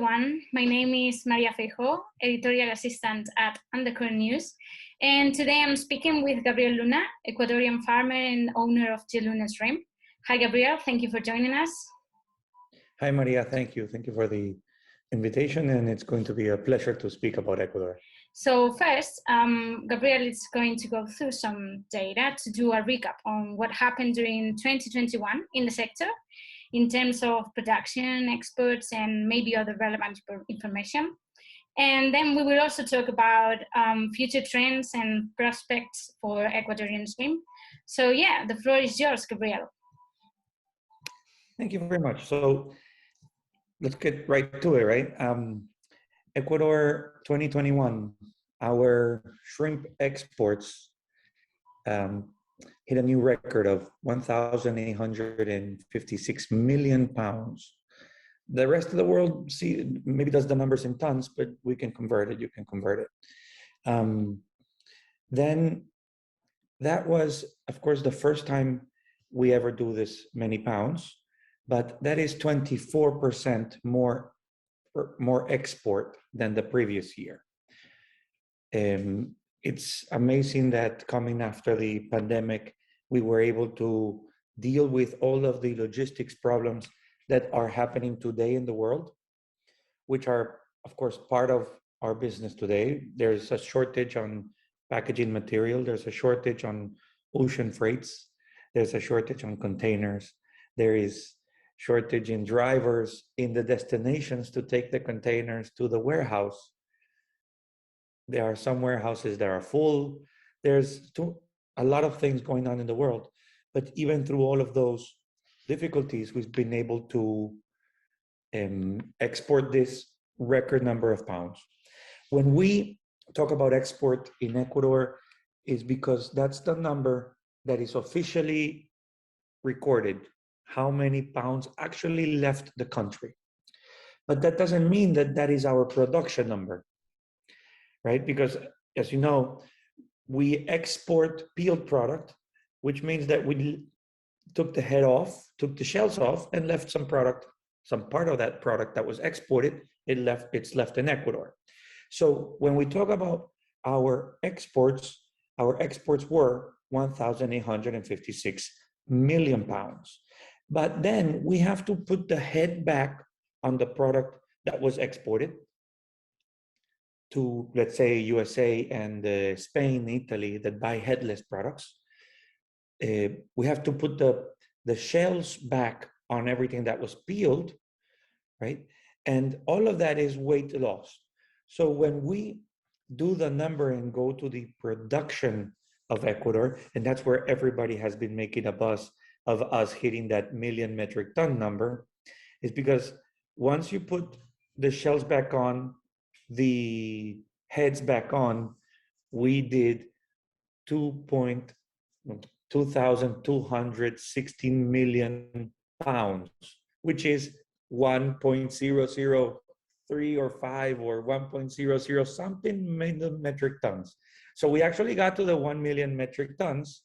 everyone. My name is María Feijóo, editorial assistant at Undercurrent News. And today I'm speaking with Gabriel Luna, Ecuadorian farmer and owner of GLuna Shrimp. Hi, Gabriel. Thank you for joining us. Hi, Maria. Thank you. Thank you for the invitation. And it's going to be a pleasure to speak about Ecuador. So first, Gabriel is going to go through some data to do a recap on what happened during 2021 in the sector in terms of production, exports, and maybe other relevant information. And then we will also talk about future trends and prospects for Ecuadorian shrimp. So yeah, the floor is yours, Gabriel. Thank you very much. So let's get right to it, right? Ecuador 2021, our shrimp exports hit a new record of 1,856 million pounds. The rest of the world maybe does the numbers in tons, but we can convert it, you can convert it. Then that was, of course, the first time we ever do this many pounds, but that is 24% more export than the previous year. It's amazing that coming after the pandemic, we were able to deal with all of the logistics problems that are happening today in the world, which are, of course, part of our business today. There's a shortage on packaging material. There's a shortage on ocean freights. There's a shortage on containers. There is shortage in drivers in the destinations to take the containers to the warehouse. There are some warehouses that are full. There's a lot of things going on in the world. But even through all of those difficulties, we've been able to export this record number of pounds. When we talk about export in Ecuador, is because that's the number that is officially recorded, how many pounds actually left the country. But that doesn't mean that that is our production number, right? Because as you know, we export peeled product, which means that we took the head off, took the shells off, and left some product, some part of that product that was exported, it's left in Ecuador. So when we talk about our exports were 1,856 million pounds. But then we have to put the head back on the product that was exported to, let's say, USA and Spain, Italy, that buy headless products. We have to put the shells back on everything that was peeled, right? And all of that is weight loss. So when we do the number and go to the production of Ecuador, and that's where everybody has been making a buzz of us hitting that million metric ton number, is because once you put the shells back on, the heads back on, we did 2,216 million pounds, which is 1.003 or 5 or 1.00 something metric tons. So we actually got to the 1 million metric tons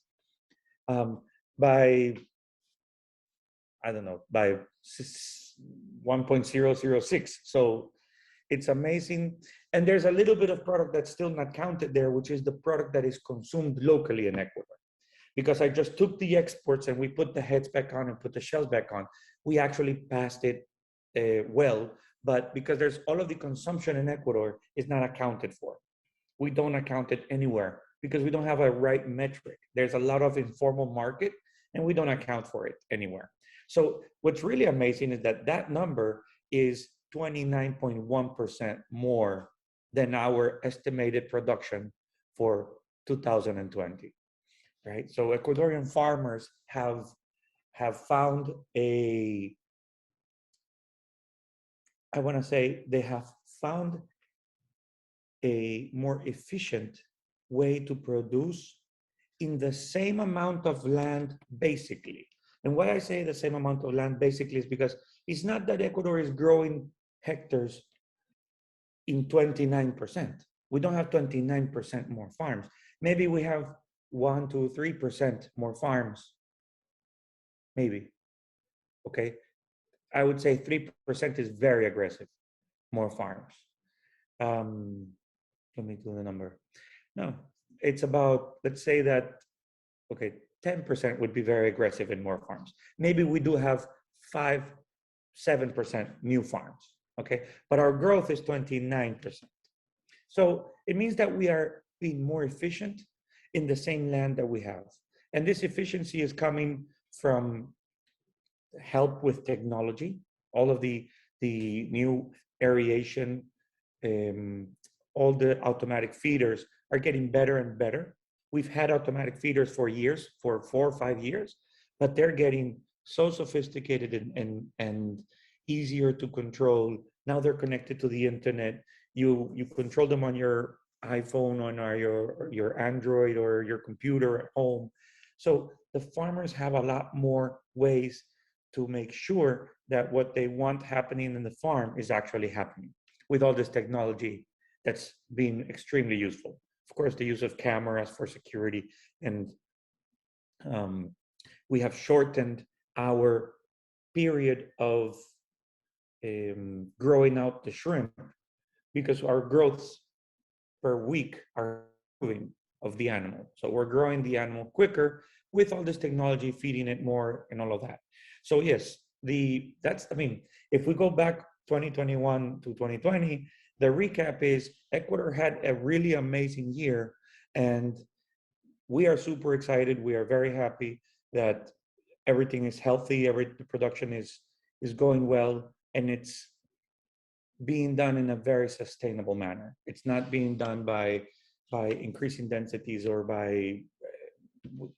by, I don't know, by 1.006. So it's amazing. And there's a little bit of product that's still not counted there, which is the product that is consumed locally in Ecuador. Because I just took the exports and we put the heads back on and put the shells back on. We actually passed it well, but because there's all of the consumption in Ecuador is not accounted for. We don't account it anywhere because we don't have a right metric. There's a lot of informal market and we don't account for it anywhere. So what's really amazing is that that number is 29.1% more than our estimated production for 2020, right? So Ecuadorian farmers have found a, I want to say they have found a more efficient way to produce in the same amount of land, basically. And why I say the same amount of land basically is because it's not that Ecuador is growing hectares in 29%. We don't have 29% more farms. Maybe we have 1 to 3% more farms, maybe, okay? I would say 3% is very aggressive. more farms. Let me do the number. No, it's about, let's say that, okay, 10% would be very aggressive in more farms. Maybe we do have 5, 7% new farms, okay? But our growth is 29%. So it means that we are being more efficient in the same land that we have. And this efficiency is coming from help with technology, all of the new aeration, all the automatic feeders are getting better and better. We've had automatic feeders for years, for 4 or 5 years, but they're getting so sophisticated and easier to control. Now they're connected to the internet. You control them on your iPhone, on your Android or your computer at home. So the farmers have a lot more ways to make sure that what they want happening in the farm is actually happening with all this technology that's been extremely useful. Of course, the use of cameras for security, and we have shortened our period of growing out the shrimp because our growths per week are growing of the animal. So we're growing the animal quicker with all this technology, feeding it more and all of that. So yes, I mean, if we go back 2021 to 2020, the recap is Ecuador had a really amazing year, and we are super excited. We are very happy that everything is healthy, the production is going well, and it's being done in a very sustainable manner. It's not being done by increasing densities or by,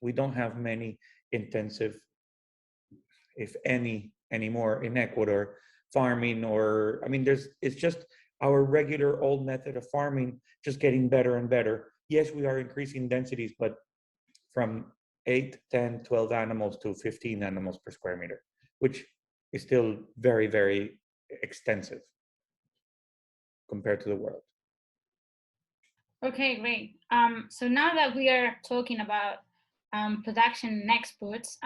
we don't have many intensive, if any, anymore in Ecuador farming, or, I mean, it's just our regular old method of farming, just getting better and better. Yes, we are increasing densities, but from 8, 10, 12 animals to 15 animals per square meter, which is still very, very extensive compared to the world. Okay, great. So now that we are talking about production and exports,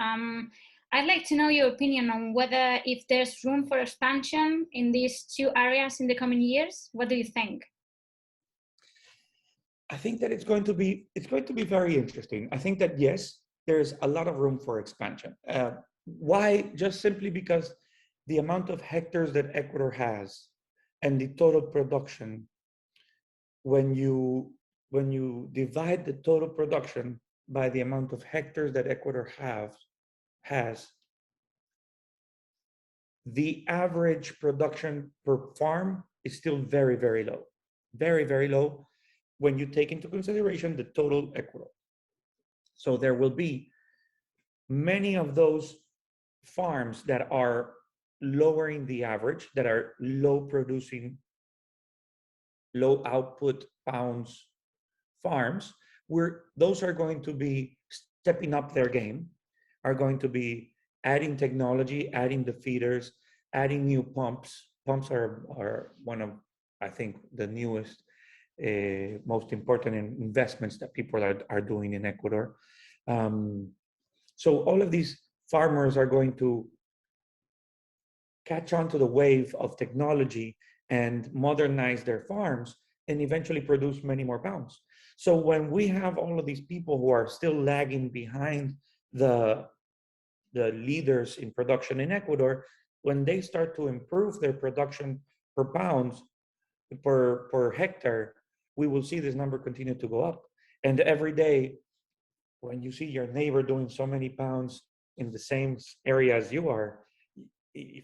I'd like to know your opinion on whether if there's room for expansion in these two areas in the coming years. What do you think? I think that it's going to be very interesting. I think that yes, there's a lot of room for expansion. Why? Just simply because the amount of hectares that Ecuador has and the total production, when you divide the total production by the amount of hectares that Ecuador has, the average production per farm is still very, very low. Very, very low when you take into consideration the total Ecuador. So there will be many of those farms that are lowering the average, that are low producing, low output pounds farms, where those are going to be stepping up their game, are going to be adding technology, adding the feeders, adding new pumps. Pumps are one of, I think, the newest, most important investments that people are doing in Ecuador. So all of these farmers are going to catch on to the wave of technology and modernize their farms and eventually produce many more pounds. So when we have all of these people who are still lagging behind the leaders in production in Ecuador, when they start to improve their production per pounds, per hectare, we will see this number continue to go up. And every day, when you see your neighbor doing so many pounds in the same area as you are,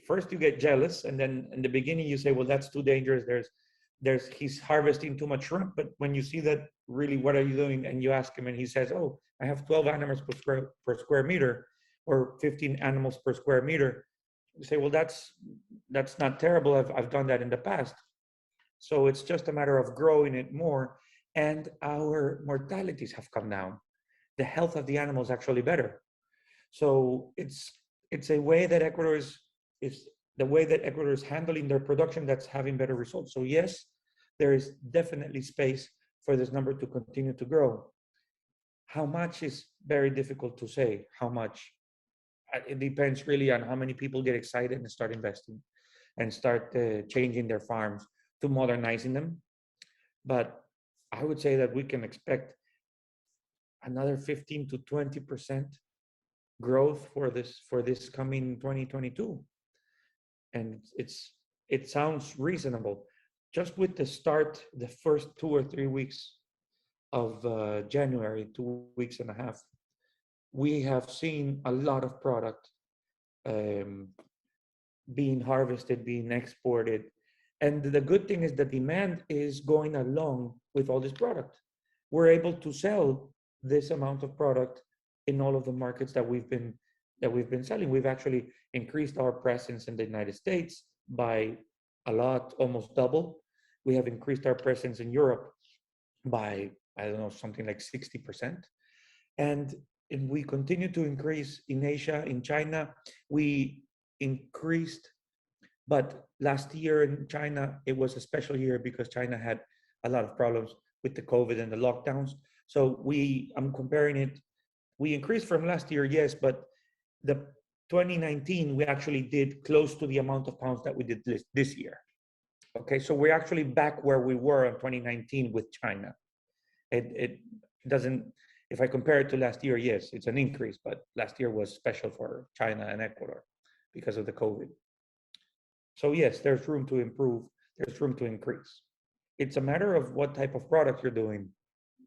first you get jealous, and then in the beginning you say, well, that's too dangerous. He's harvesting too much shrimp. But when you see that, really, what are you doing? And you ask him, and he says, oh, I have 12 animals per square meter, or 15 animals per square meter. You say, well, that's not terrible. I've done that in the past. So it's just a matter of growing it more, and our mortalities have come down. The health of the animal is actually better. So it's a way that Ecuador is the way that Ecuador is handling their production that's having better results. So yes, there is definitely space for this number to continue to grow. How much is very difficult to say. How much? It depends really on how many people get excited and start investing. and start changing their farms to modernizing them. But I would say that we can expect another 15 to 20% growth for this coming 2022, and it sounds reasonable. Just with the start, the first 2 or 3 weeks of January, 2 weeks and a half, we have seen a lot of product um, being harvested, being exported. And the good thing is the demand is going along with all this product. We're able to sell this amount of product in all of the markets that we've been selling. We've actually increased our presence in the United States by a lot, almost double. We have increased our presence in Europe by, I don't know, something like 60%. And we continue to increase in Asia, in China. We increased, but last year in China, it was a special year because China had a lot of problems with the COVID and the lockdowns. So I'm comparing it, we increased from last year, yes, but the 2019, we actually did close to the amount of pounds that we did this year. Okay, so we're actually back where we were in 2019 with China. It doesn't, if I compare it to last year, yes, it's an increase, but last year was special for China and Ecuador because of the COVID. So yes, there's room to improve, there's room to increase. It's a matter of what type of product you're doing,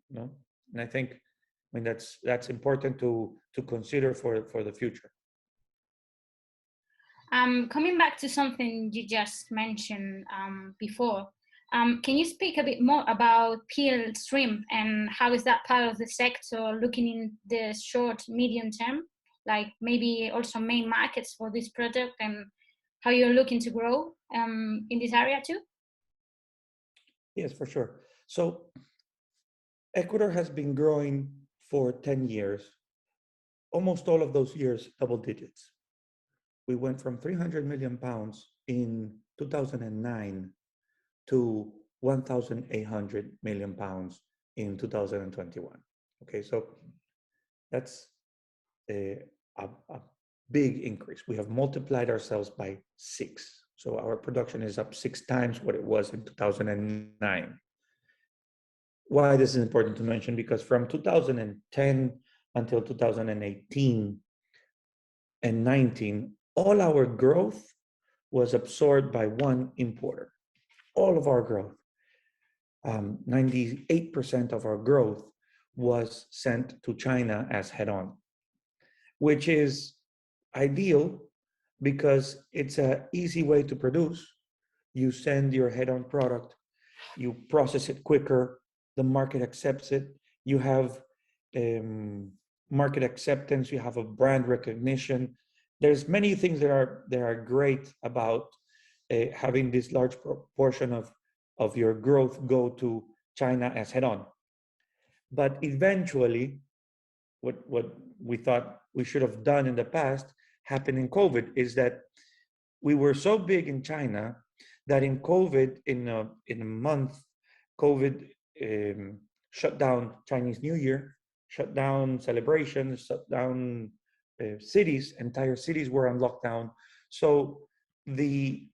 you know? And I think, I mean, that's important to consider for the future. Coming back to something you just mentioned before, can you speak a bit more about peeled shrimp and how is that part of the sector looking in the short, medium term? Like maybe also main markets for this product and how you're looking to grow in this area too? Yes, for sure. So Ecuador has been growing for 10 years, almost all of those years, double digits. We went from 300 million pounds in 2009 to 1,800 million pounds in 2021. Okay, so that's a big increase. We have multiplied ourselves by 6. So our production is up 6 times what it was in 2009. Why this is important to mention? Because from 2010 until 2018 and 19, all our growth was absorbed by one importer. All of our growth, 98% of our growth was sent to China as head-on, which is ideal because it's an easy way to produce. You send your head-on product, you process it quicker, the market accepts it, you have market acceptance, you have a brand recognition. There's many things that are great about having this large proportion of your growth go to China as head-on. But eventually, what we thought we should have done in the past happened in COVID is that we were so big in China that in COVID, in a month, COVID shut down Chinese New Year, shut down celebrations, shut down cities. Entire cities were on lockdown. So the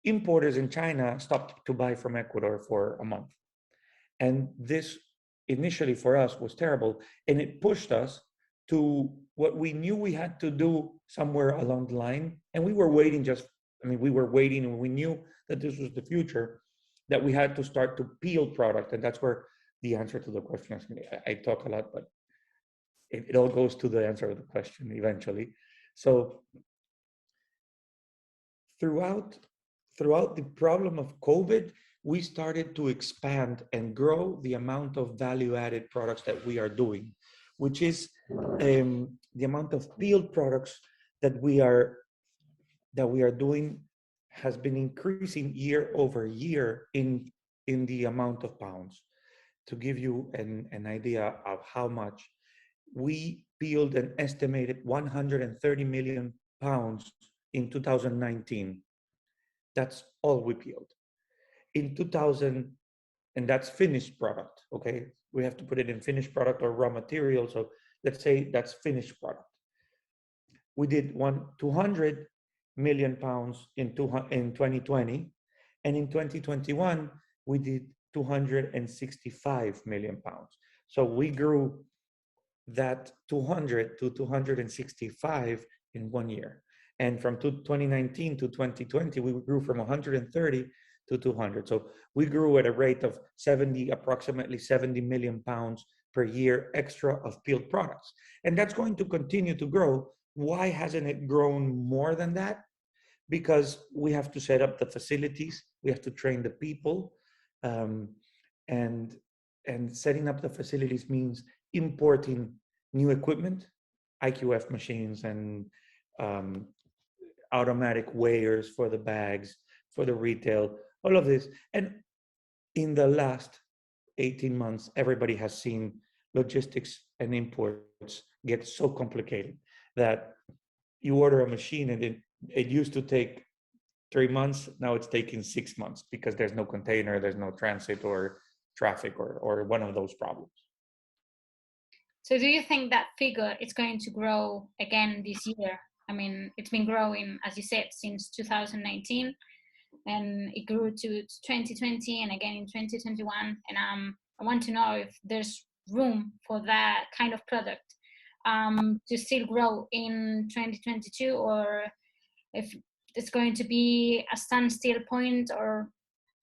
importers in China stopped to buy from Ecuador for a month. And this initially for us was terrible. And it pushed us to what we knew we had to do somewhere along the line. And we were waiting we were waiting and we knew that this was the future, that we had to start to peel product. And that's where the answer to the question is. I talk a lot, but it all goes to the answer of the question eventually. So throughout the problem of COVID, we started to expand and grow the amount of value-added products that we are doing, which is the amount of peeled products that we are doing has been increasing year over year in the amount of pounds. To give you an idea of how much, we peeled an estimated 130 million pounds in 2019. That's all we peeled. In 2000, and that's finished product, okay? We have to put it in finished product or raw material. So let's say that's finished product. We did 200 million pounds in 2020. And in 2021, we did 265 million pounds. So we grew that 200 to 265 in 1 year. And from 2019 to 2020, we grew from 130 to 200. So we grew at a rate of approximately 70 million pounds per year extra of peeled products. And that's going to continue to grow. Why hasn't it grown more than that? Because we have to set up the facilities, we have to train the people, um, and setting up the facilities means importing new equipment, IQF machines and um, automatic weighers for the bags, for the retail, all of this. And in the last 18 months, everybody has seen logistics and imports get so complicated that you order a machine and it used to take 3 months. Now it's taking 6 months because there's no container, there's no transit or traffic or one of those problems. So do you think that figure is going to grow again this year? I mean, it's been growing, as you said, since 2019, and it grew to 2020 and again in 2021. And I want to know if there's room for that kind of product to still grow in 2022, or if it's going to be a standstill point, or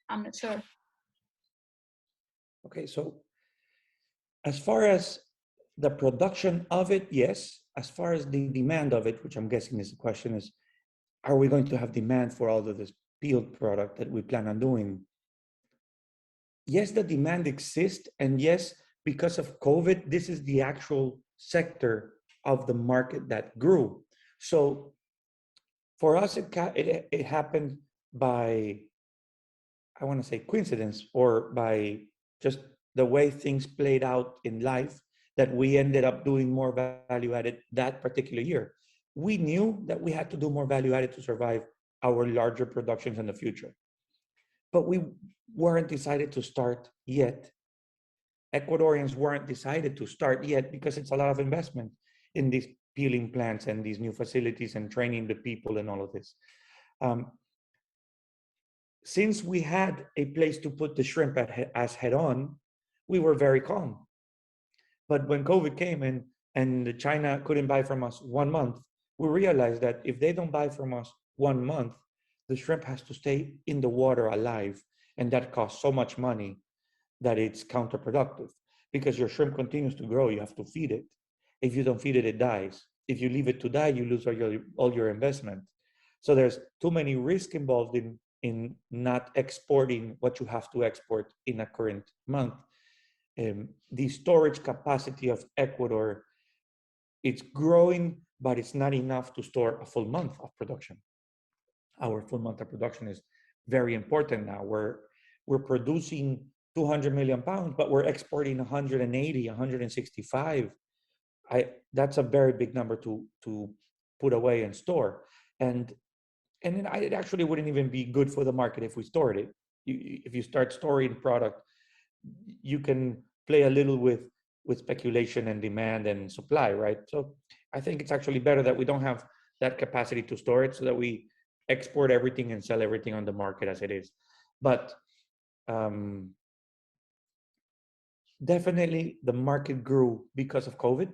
I'm not sure. Okay, so as far as the production of it, yes. As far as the demand of it, which I'm guessing is the question, is are we going to have demand for all of this peeled product that we plan on doing? Yes, the demand exists, and yes, because of COVID, this is the actual sector of the market that grew. So for us, it happened by, I want to say coincidence, or by just the way things played out in life, that we ended up doing more value added that particular year. We knew that we had to do more value added to survive our larger productions in the future, but we weren't decided to start yet. Ecuadorians weren't decided to start yet because it's a lot of investment in these peeling plants and these new facilities and training the people and all of this. Since we had a place to put the shrimp as head on, we were very calm. But when COVID came in and China couldn't buy from us 1 month, we realized that if they don't buy from us 1 month, the shrimp has to stay in the water alive. And that costs so much money that it's counterproductive, because your shrimp continues to grow. You have to feed it. If you don't feed it, it dies. If you leave it to die, you lose all your investment. So there's too many risks involved in not exporting what you have to export in a current month. The storage capacity of Ecuador, it's growing, but it's not enough to store a full month of production. Our full month of production is very important now. We're producing 200 million pounds, but we're exporting 180, 165. That's a very big number to put away and store. And it actually wouldn't even be good for the market if we stored it. If you start storing product, you can play a little with speculation and demand and supply, right? So I think it's actually better that we don't have that capacity to store it, so that we export everything and sell everything on the market as it is. But definitely the market grew because of COVID.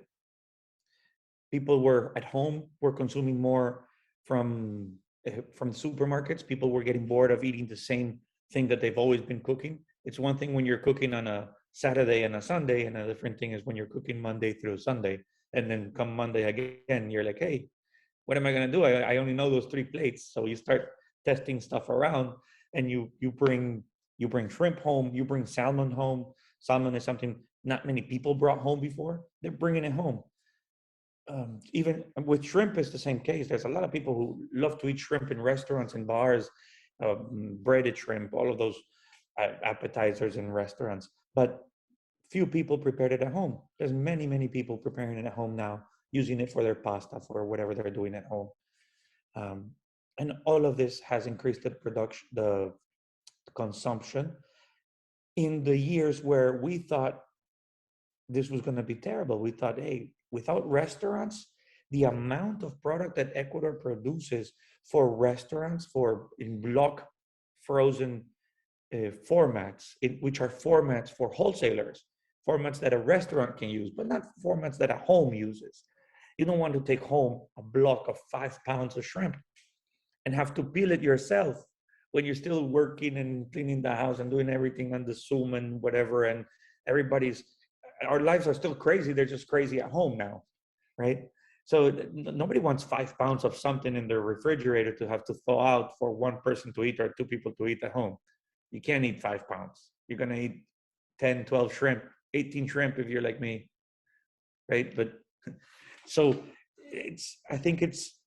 People were at home, were consuming more from the supermarkets. People were getting bored of eating the same thing that they've always been cooking. It's one thing when you're cooking on a Saturday and a Sunday, and a different thing is when you're cooking Monday through Sunday. And then come Monday again, you're like, hey, what am I going to do? I only know those 3 plates. So you start testing stuff around, and you bring shrimp home, you bring salmon home. Salmon is something not many people brought home before. They're bringing it home. Even with shrimp, it's the same case. There's a lot of people who love to eat shrimp in restaurants and bars, breaded shrimp, all of those appetizers in restaurants. But few people prepared it at home. There's many people preparing it at home now, using it for their pasta, for whatever they're doing at home. And all of this has increased the production, the consumption. In the years where we thought this was going to be terrible, we thought, hey, without restaurants, the amount of product that Ecuador produces for restaurants, for in block frozen formats, which are formats for wholesalers, formats that a restaurant can use, but not formats that a home uses. You don't want to take home a block of 5 pounds of shrimp and have to peel it yourself when you're still working and cleaning the house and doing everything on the Zoom and whatever. And our lives are still crazy. They're just crazy at home now, right? So nobody wants 5 pounds of something in their refrigerator to have to thaw out for one person to eat or 2 people to eat at home. You can't eat 5 pounds. You're going to eat 10, 12 shrimp, 18 shrimp if you're like me, right? But so I think it's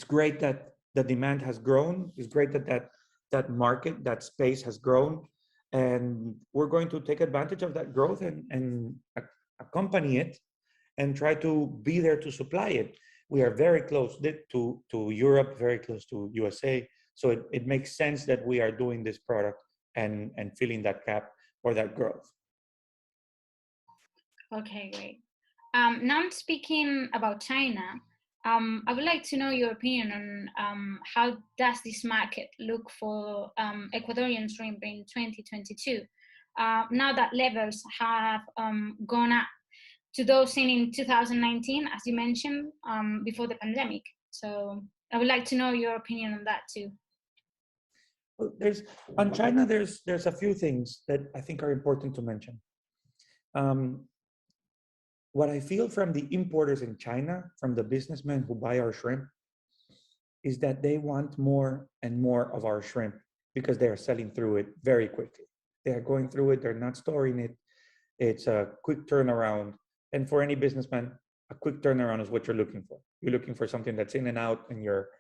great that the demand has grown. It's great that market, that space has grown. And we're going to take advantage of that growth and accompany it and try to be there to supply it. We are very close to Europe, very close to USA. So it makes sense that we are doing this product and filling that gap or that growth. Okay, great. Now I'm speaking about China. I would like to know your opinion on how does this market look for Ecuadorian shrimp in 2022? Now that levels have gone up to those seen in 2019, as you mentioned, before the pandemic. So I would like to know your opinion on that too. Well, on China, there's a few things that I think are important to mention. What I feel from the importers in China, from the businessmen who buy our shrimp, is that they want more and more of our shrimp because they are selling through it very quickly. They are going through it, they're not storing it. It's a quick turnaround. And for any businessman, a quick turnaround is what you're looking for. You're looking for something that's in and out and you're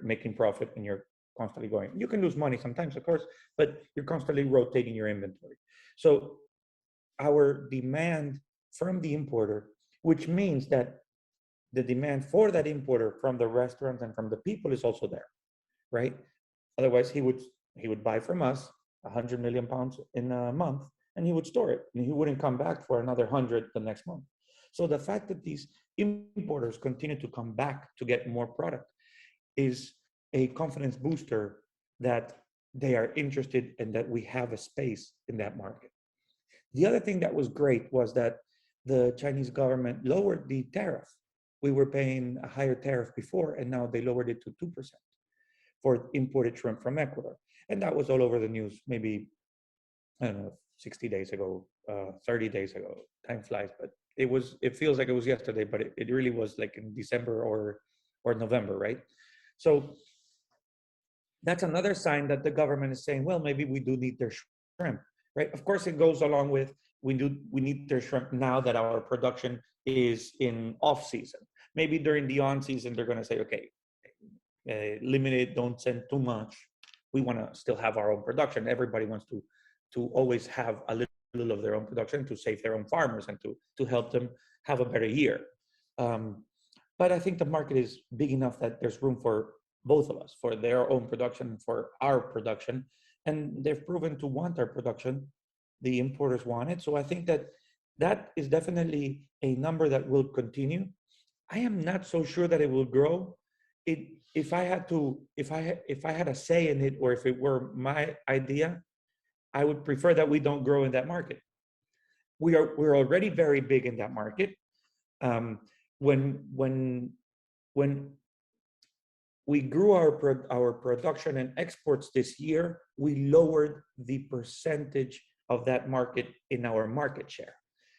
making profit and you're constantly going. You can lose money sometimes, of course, but you're constantly rotating your inventory. So our demand from the importer, which means that the demand for that importer from the restaurants and from the people is also there, right? Otherwise, he would buy from us 100 million pounds in a month, and he would store it, and he wouldn't come back for another 100 the next month. So the fact that these importers continue to come back to get more product is a confidence booster that they are interested and that we have a space in that market. The other thing that was great was that the Chinese government lowered the tariff. We were paying a higher tariff before, and now they lowered it to 2% for imported shrimp from Ecuador. And that was all over the news, maybe, I don't know, 60 days ago, 30 days ago. Time flies, but it feels like it was yesterday, but it really was like in December or November, right? So that's another sign that the government is saying, well, maybe we do need their shrimp, right? Of course, it goes along with we need their shrimp now that our production is in off season. Maybe during the on season, they're going to say, okay, limit it, don't send too much. We want to still have our own production. Everybody wants to always have a little of their own production to save their own farmers and to help them have a better year. But I think the market is big enough that there's room for both of us, for their own production, for our production. And they've proven to want our production. The importers want it. So I think that is definitely a number that will continue. I am not so sure that it will grow. If I had a say in it, or if it were my idea, I would prefer that we don't grow in that market. We're already very big in that market. When we grew our production and exports this year, we lowered the percentage of that market in our market share.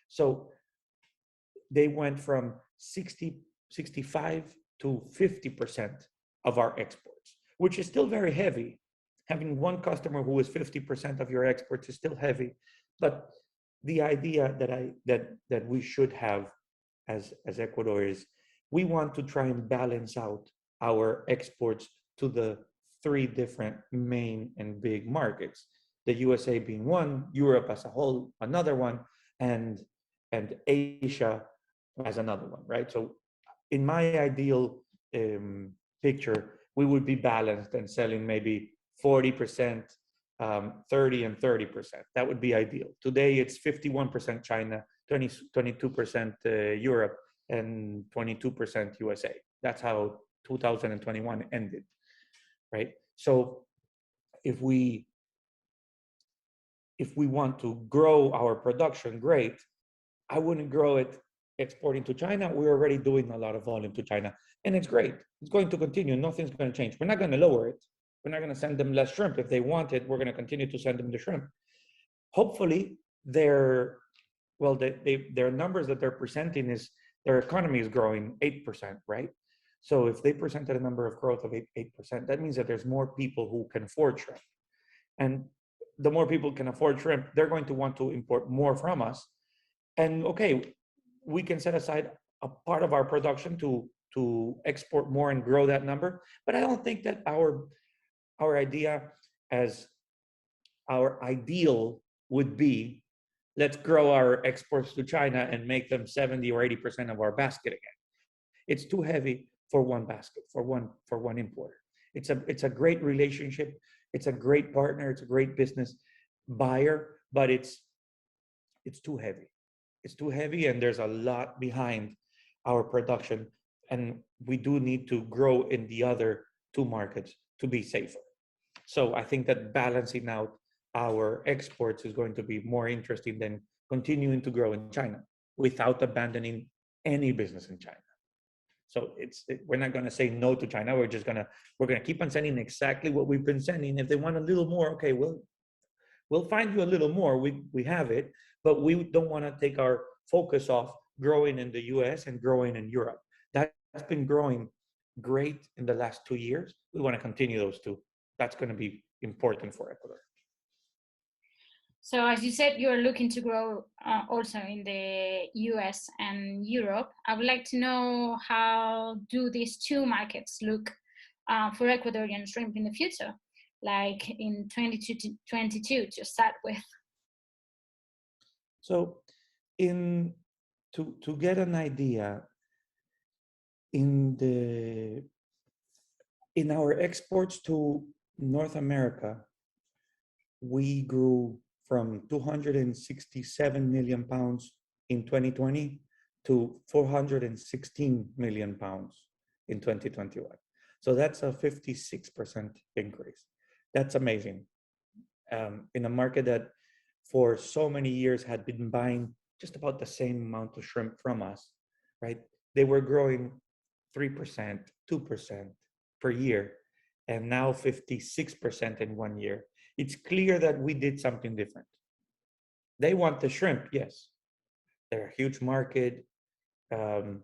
So they went from 65 to 50% of our exports, which is still very heavy. Having one customer who is 50% of your exports is still heavy. But the idea that we should have as Ecuador is we want to try and balance out our exports to the 3 different main and big markets. The USA being one, Europe as a whole, another one, and Asia as another one, right? So in my ideal picture, we would be balanced and selling maybe 40%, 30 and 30%. That would be ideal. Today, it's 51% China, 22% Europe, and 22% USA. That's how 2021 ended, right? So if we want to grow our production, great. I wouldn't grow it exporting to China. We're already doing a lot of volume to China, and it's great. It's going to continue. Nothing's going to change. We're not going to lower it. We're not going to send them less shrimp. If they want it, we're going to continue to send them the shrimp. Hopefully, their numbers that they're presenting is their economy is growing 8%, right? So if they presented a number of growth of 8%, that means that there's more people who can afford shrimp. And the more people can afford shrimp, they're going to want to import more from us. And okay, we can set aside a part of our production to export more and grow that number. But I don't think that our idea as our ideal would be, let's grow our exports to China and make them 70 or 80% of our basket again. It's too heavy for one basket, for one importer. It's a great relationship. It's a great partner. It's a great business buyer, but it's too heavy. It's too heavy, and there's a lot behind our production, and we do need to grow in the other two markets to be safer. So I think that balancing out our exports is going to be more interesting than continuing to grow in China without abandoning any business in China. So we're not going to say no to China. We're going to keep on sending exactly what we've been sending. If they want a little more, okay, we'll find you a little more. We have it, but we don't want to take our focus off growing in the US and growing in Europe. That's been growing great in the last 2 years. We want to continue those two. That's going to be important for Ecuador. So as you said, you're looking to grow also in the US and Europe. I would like to know, how do these two markets look for Ecuadorian shrimp in the future, like in 2022 to start with? So to get an idea, in our exports to North America, we grew from 267 million pounds in 2020 to 416 million pounds in 2021. So that's a 56% increase. That's amazing. In a market that for so many years had been buying just about the same amount of shrimp from us, right? They were growing 3%, 2% per year, and now 56% in 1 year. It's clear that we did something different. They want the shrimp, yes. They're a huge market, but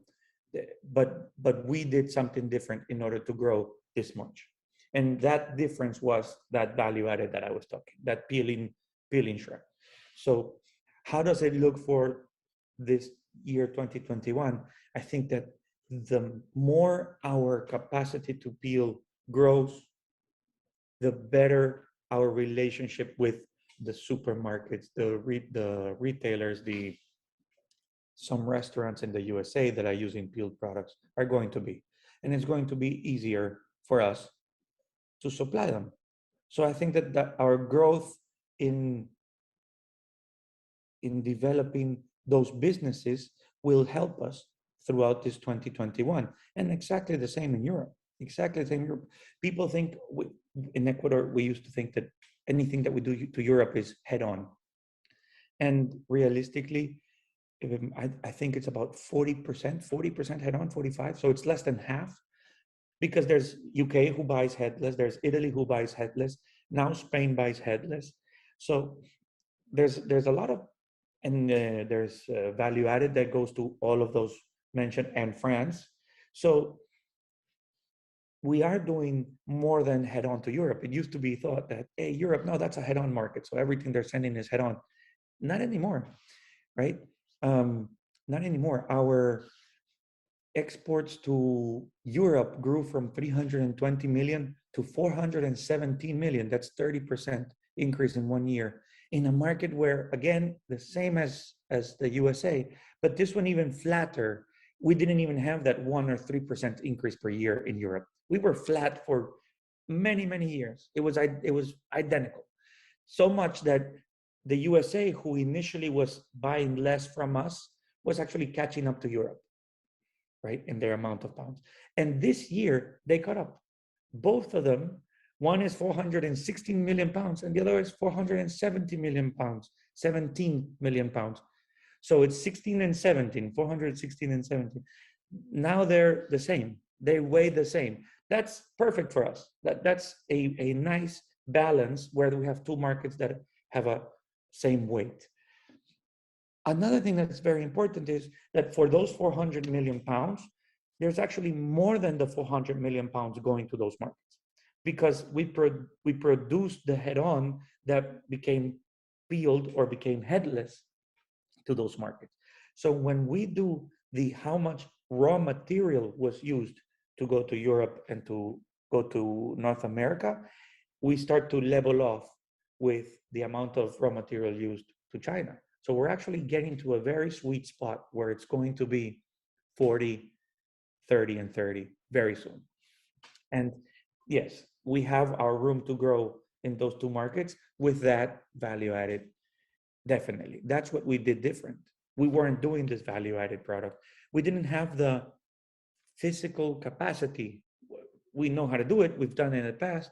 we did something different in order to grow this much. And that difference was that value added that I was talking, that peeling shrimp. So how does it look for this year 2021? I think that the more our capacity to peel grows, the better our relationship with the supermarkets, the retailers, some restaurants in the USA that are using peeled products are going to be. And it's going to be easier for us to supply them. So I think that our growth in developing those businesses will help us throughout this 2021. And exactly the same in Europe. Exactly the same in Europe. People think in Ecuador, we used to think that anything that we do to Europe is head on. And realistically, I think it's about 40% head on, 45. So it's less than half, because there's UK who buys headless, there's Italy who buys headless, now Spain buys headless. So there's a lot of, and there's value added that goes to all of those mentioned, and France. So we are doing more than head on to Europe. It used to be thought that, hey, Europe, no, that's a head on market. So everything they're sending is head on. Not anymore, right? Not anymore. Our exports to Europe grew from 320 million to 417 million. That's 30% increase in 1 year in a market where, again, the same as the USA, but this one even flatter. We didn't even have that 1 or 3% increase per year in Europe. We were flat for many, many years. It was identical. So much that the USA, who initially was buying less from us, was actually catching up to Europe. right, in their amount of pounds. And this year they caught up. Both of them, one is 416 million pounds and the other is 470 million pounds, 17 million pounds. So it's 16 and 17, 416 and 17. Now they're the same. They weigh the same. That's perfect for us. That's a nice balance where we have two markets that have a same weight. Another thing that's very important is that for those 400 million pounds, there's actually more than the 400 million pounds going to those markets, because we produced the head-on that became peeled or became headless to those markets. So when we do the how much raw material was used to go to Europe and to go to North America, we start to level off with the amount of raw material used to China. So we're actually getting to a very sweet spot where it's going to be 40, 30, and 30 very soon. And yes, we have our room to grow in those two markets with that value added. Definitely. That's what we did different. We weren't doing this value added product. We didn't have the physical capacity. We know how to do it. We've done it in the past,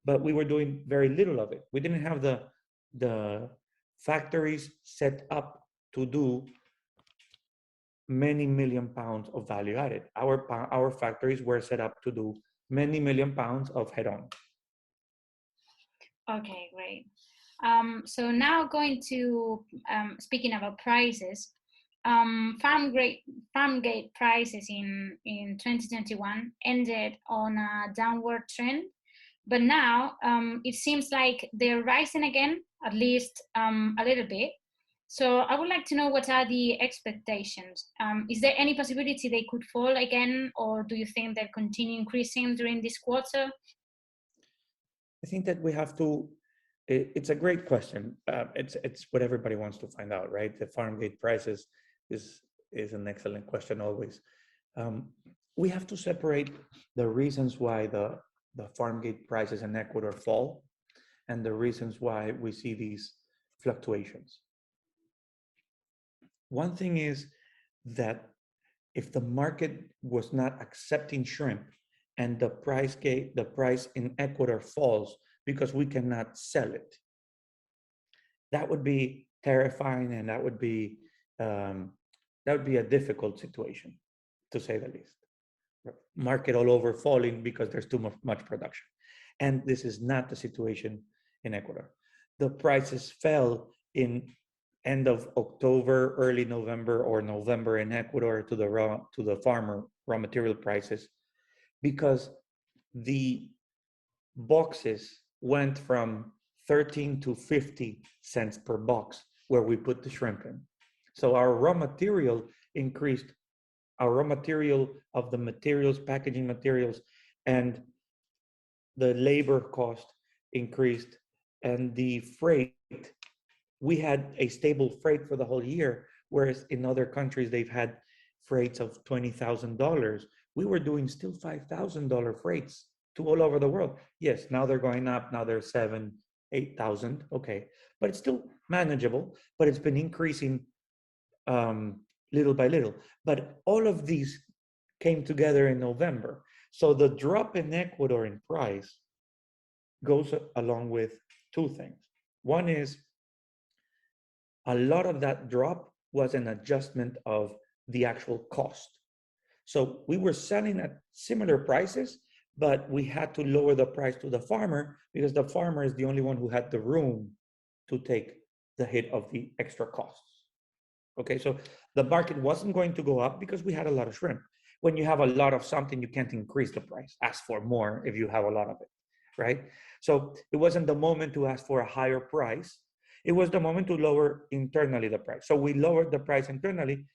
but we were doing very little of it. We didn't have the factories set up to do many million pounds of value added. Our factories were set up to do many million pounds of head-on. Okay, great. So now going to speaking about prices, farm gate prices in 2021 ended on a downward trend, but now it seems like they're rising again, at least a little bit. So I would like to know, what are the expectations? Is there any possibility they could fall again, or do you think they'll continue increasing during this quarter? I think that we have to, it's a great question. It's what everybody wants to find out, right? The farm gate prices is an excellent question always. We have to separate the reasons why the farm gate prices in Ecuador fall and the reasons why we see these fluctuations. One thing is that if the market was not accepting shrimp and the price in Ecuador falls because we cannot sell it, that would be terrifying, and that would be a difficult situation, to say the least. Market all over falling because there's too much production, and this is not the situation in Ecuador. The prices fell in end of October, early November, or November in Ecuador to the farmer raw material prices, because the boxes went from 13 to 50 cents per box where we put the shrimp in. So our raw material increased, our raw material of the materials, packaging materials, and the labor cost increased, and the freight, we had a stable freight for the whole year, whereas in other countries they've had freights of $20,000. We were doing still $5,000 freights to all over the world. Yes, now they're going up. Now they're 7,000, 8,000. Okay, but it's still manageable. But it's been increasing little by little. But all of these came together in November. So the drop in Ecuador in price goes along with two things. One is, a lot of that drop was an adjustment of the actual cost. So we were selling at similar prices, but we had to lower the price to the farmer because the farmer is the only one who had the room to take the hit of the extra costs. Okay, so the market wasn't going to go up because we had a lot of shrimp. When you have a lot of something, you can't increase the price. Ask for more if you have a lot of it, right? So it wasn't the moment to ask for a higher price. It was the moment to lower internally the price. So we lowered the price internally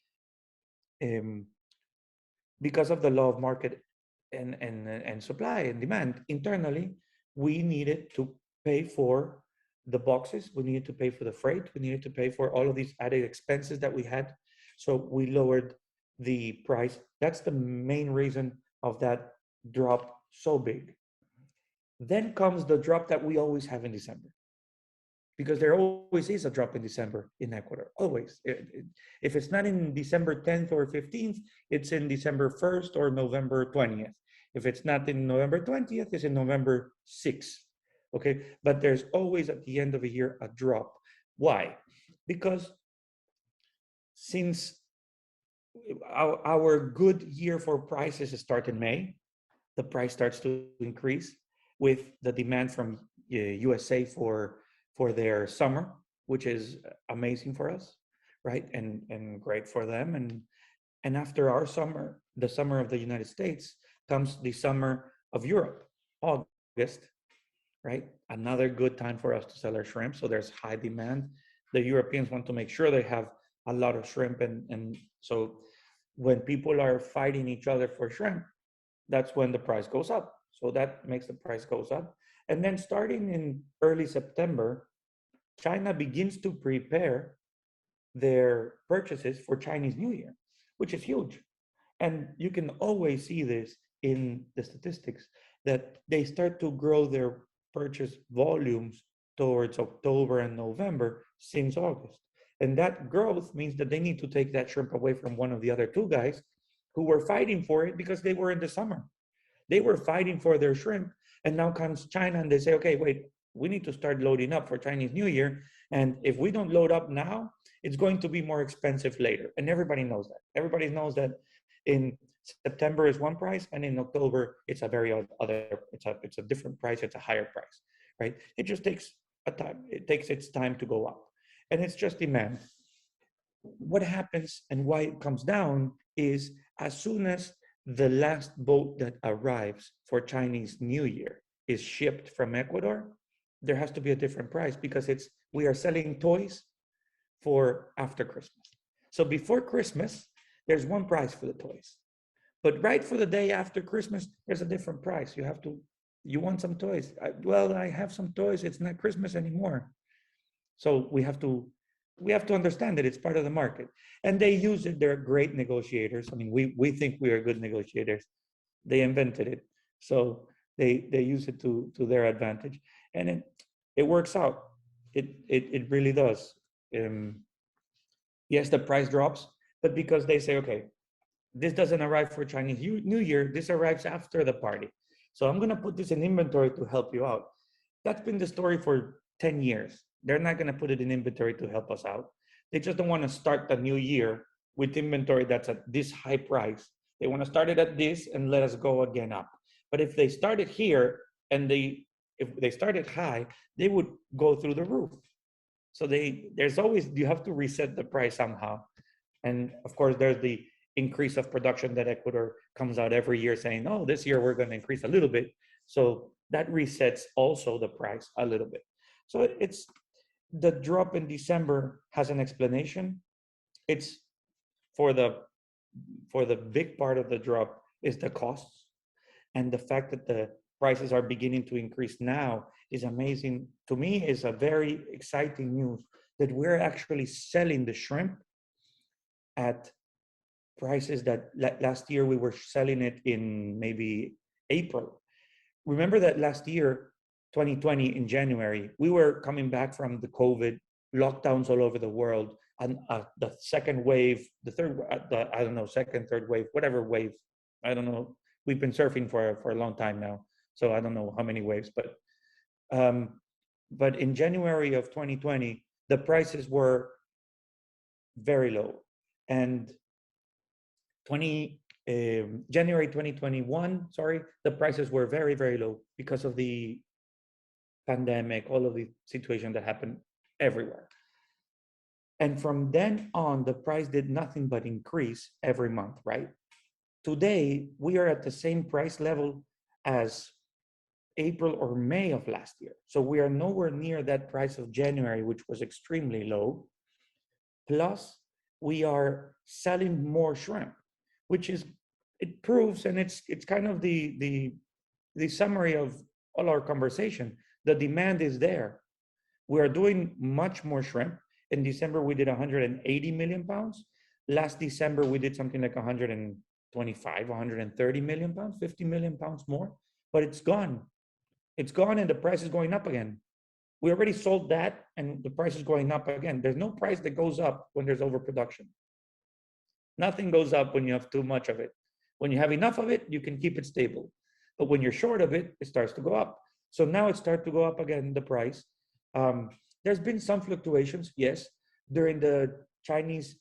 because of the law of market and supply and demand. Internally, we needed to pay for the boxes. We needed to pay for the freight. We needed to pay for all of these added expenses that we had. So we lowered the price. That's the main reason of that drop so big. Then comes the drop that we always have in December, because there always is a drop in December in Ecuador, always. If it's not in December 10th or 15th, it's in December 1st or November 20th. If it's not in November 20th, it's in November 6th, okay? But there's always at the end of a year a drop. Why? Because since our good year for prices start in May, the price starts to increase with the demand from USA for their summer, which is amazing for us, right? And great for them. And after our summer, the summer of the United States, comes the summer of Europe, August, right? Another good time for us to sell our shrimp. So there's high demand. The Europeans want to make sure they have a lot of shrimp. And so when people are fighting each other for shrimp, that's when the price goes up. So that makes the price goes up. And then starting in early September, China begins to prepare their purchases for Chinese New Year, which is huge. And you can always see this in the statistics that they start to grow their purchase volumes towards October and November since August. And that growth means that they need to take that shrimp away from one of the other two guys who were fighting for it because they were in the summer. They were fighting for their shrimp. And now comes China and they say, okay, wait, we need to start loading up for Chinese New Year. And if we don't load up now, it's going to be more expensive later. And everybody knows that. Everybody knows that in September is one price, and in October it's a very other. It's a different price. It's a higher price, right? It just takes a time. It takes its time to go up, and it's just demand. What happens and why it comes down is as soon as the last boat that arrives for Chinese New Year is shipped from Ecuador, there has to be a different price because we are selling toys for after Christmas. So before Christmas, there's one price for the toys. But right for the day after Christmas, there's a different price. You want some toys? I have some toys. It's not Christmas anymore. So we have to understand that it's part of the market. And they use it. They're great negotiators. I mean, we think we are good negotiators. They invented it. So they use it to their advantage. And it works out. It really does. Yes, the price drops, but because they say, okay, this doesn't arrive for Chinese New Year, this arrives after the party. So I'm going to put this in inventory to help you out. That's been the story for 10 years. They're not going to put it in inventory to help us out. They just don't want to start the new year with inventory that's at this high price. They want to start it at this and let us go again up. But if they started here and if they started high, they would go through the roof. So there's always, you have to reset the price somehow. And of course, there's the increase of production that Ecuador comes out every year saying, oh, this year we're going to increase a little bit. So that resets also the price a little bit. So it's the drop in December has an explanation. It's for the big part of the drop is the costs, and the fact that the prices are beginning to increase now is amazing. To me, is a very exciting news that we're actually selling the shrimp at prices that last year we were selling it in maybe April. Remember that last year, 2020 in January, we were coming back from the COVID lockdowns all over the world, and the second wave, the third, I don't know, second, third wave, whatever wave, I don't know. We've been surfing for a long time now, so I don't know how many waves, but in January of 2020, the prices were very low, and January 2021, sorry, the prices were very, very low because of the pandemic, all of the situation that happened everywhere. And from then on, the price did nothing but increase every month, right? Today, we are at the same price level as April or May of last year. So we are nowhere near that price of January, which was extremely low. Plus, we are selling more shrimp, which is, it proves, and it's kind of the summary of all our conversation. The demand is there. We are doing much more shrimp. In December, we did 180 million pounds. Last December, we did something like 125, 130 million pounds, 50 million pounds more, but it's gone. It's gone and the price is going up again. We already sold that and the price is going up again. There's no price that goes up when there's overproduction. Nothing goes up when you have too much of it. When you have enough of it, you can keep it stable. But when you're short of it, it starts to go up. So now it starts to go up again, the price. There's been some fluctuations, yes. During the Chinese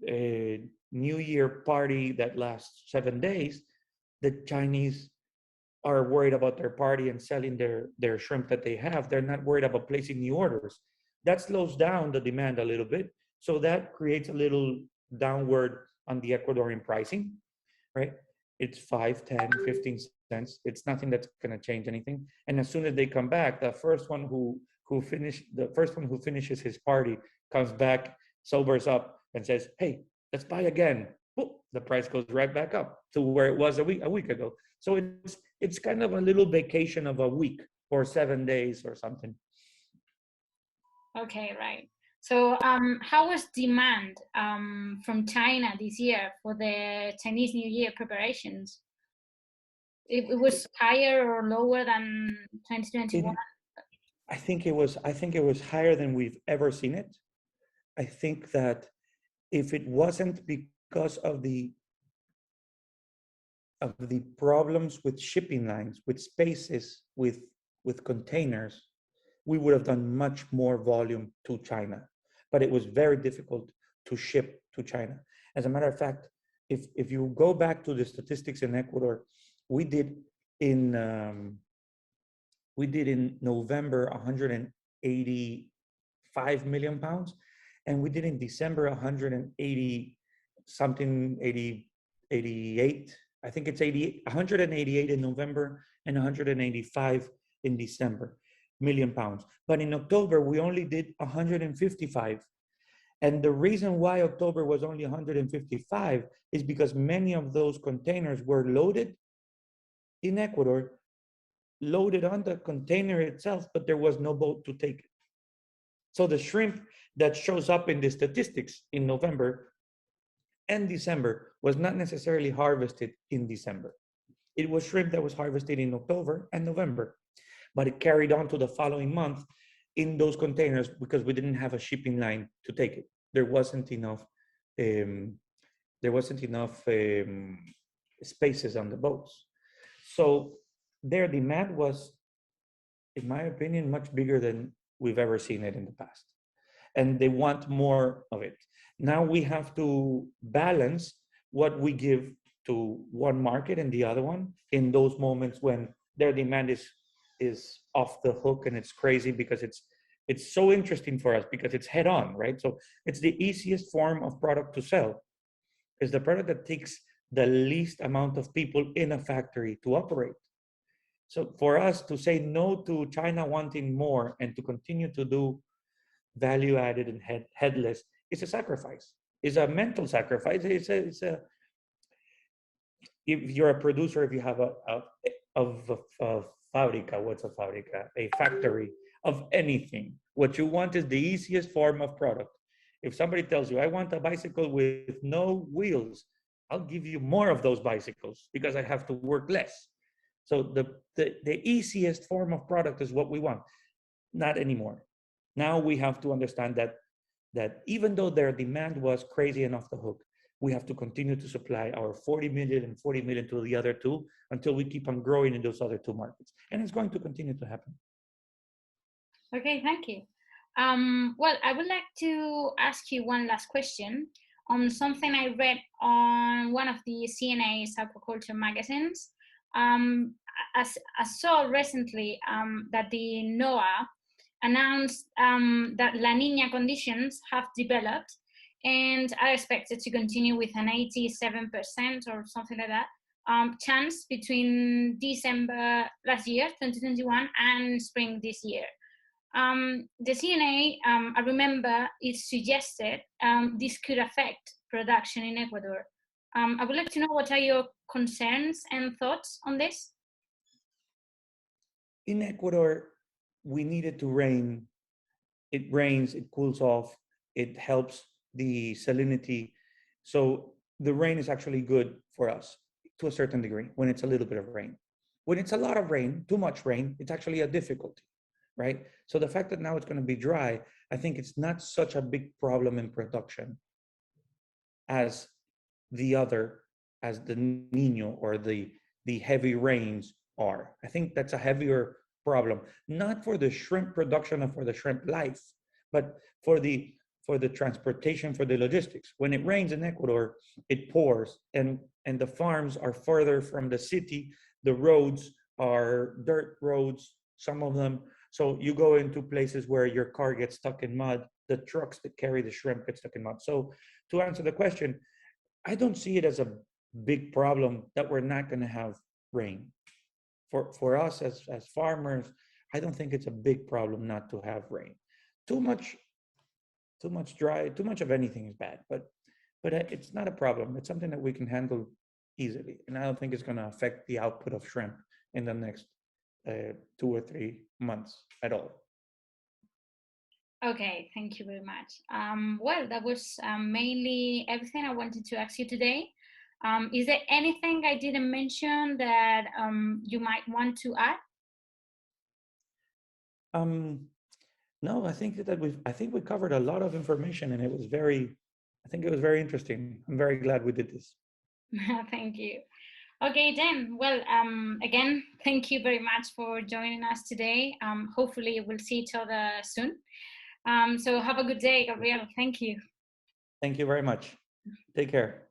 New Year party that lasts 7 days, the Chinese are worried about their party and selling their shrimp that they have. They're not worried about placing new orders. That slows down the demand a little bit. So that creates a little downward on the Ecuadorian pricing, right? It's 5, 10, 15 cents. It's nothing that's going to change anything. And as soon as they come back, the first one who finishes his party comes back, sobers up, and says, "Hey, let's buy again." Boop, the price goes right back up to where it was a week ago. So it's kind of a little vacation of a week or 7 days or something. Okay, right. So how was demand from China this year for the Chinese New Year preparations? It was higher or lower than 2021? I think it was higher than we've ever seen it. I think that if it wasn't because of the problems with shipping lines, with spaces, with containers, we would have done much more volume to China. But it was very difficult to ship to China. As a matter of fact, if you go back to the statistics in Ecuador, we did in November 185 million pounds, and we did in December 180 something, 88. I think it's 188 in November and 185 in December million pounds. But in October, we only did 155. And the reason why October was only 155 is because many of those containers were loaded in Ecuador, loaded on the container itself, but there was no boat to take it. So the shrimp that shows up in the statistics in November and December was not necessarily harvested in December. It was shrimp that was harvested in October and November, but it carried on to the following month in those containers because we didn't have a shipping line to take it. There wasn't enough spaces on the boats. So their demand was, in my opinion, much bigger than we've ever seen it in the past. And they want more of it. Now we have to balance what we give to one market and the other one in those moments when their demand is off the hook and it's crazy, because it's so interesting for us because it's head on, right? So it's the easiest form of product to sell. It's the product that takes the least amount of people in a factory to operate. So for us to say no to China wanting more and to continue to do value added and headless is a sacrifice. It's a mental sacrifice. It's a if you're a producer, if you have a fabrica, what's a fabrica? A factory of anything. What you want is the easiest form of product. If somebody tells you, I want a bicycle with no wheels, I'll give you more of those bicycles because I have to work less. So the easiest form of product is what we want. Not anymore. Now we have to understand that even though their demand was crazy and off the hook, we have to continue to supply our 40 million and 40 million to the other two until we keep on growing in those other two markets. And it's going to continue to happen. Okay, thank you. Well, I would like to ask you one last question on something I read on one of the CNA's aquaculture magazines. I saw recently that the NOAA announced that La Niña conditions have developed and are expected to continue with an 87% or something like that chance between December last year, 2021, and spring this year. The CNA, I remember, it suggested this could affect production in Ecuador. I would like to know what are your concerns and thoughts on this? In Ecuador, we need it to rain. It rains, it cools off, it helps the salinity. So the rain is actually good for us to a certain degree when it's a little bit of rain. When it's a lot of rain, too much rain, it's actually a difficulty right? So the fact that now it's going to be dry, I think it's not such a big problem in production as the other, as the Niño or the heavy rains are. I think that's a heavier problem, not for the shrimp production and for the shrimp life, but for the transportation, for the logistics. When it rains in Ecuador, it pours, and the farms are further from the city. The roads are dirt roads, some of them. So you go into places where your car gets stuck in mud. The trucks that carry the shrimp get stuck in mud. So to answer the question, I don't see it as a big problem that we're not going to have rain. For us as farmers, I don't think it's a big problem not to have rain. Too much dry, too much of anything is bad, but it's not a problem. It's something that we can handle easily, and I don't think it's going to affect the output of shrimp in the next 2 or 3 months at all. Okay, thank you very much. Well, that was mainly everything I wanted to ask you today. Is there anything I didn't mention that you might want to add? No, I think we covered a lot of information, and I think it was very interesting. I'm very glad we did this. Thank you. Okay, then, well, again, thank you very much for joining us today. Hopefully we'll see each other soon. So have a good day, Gabriel. Thank you. Thank you very much. Take care.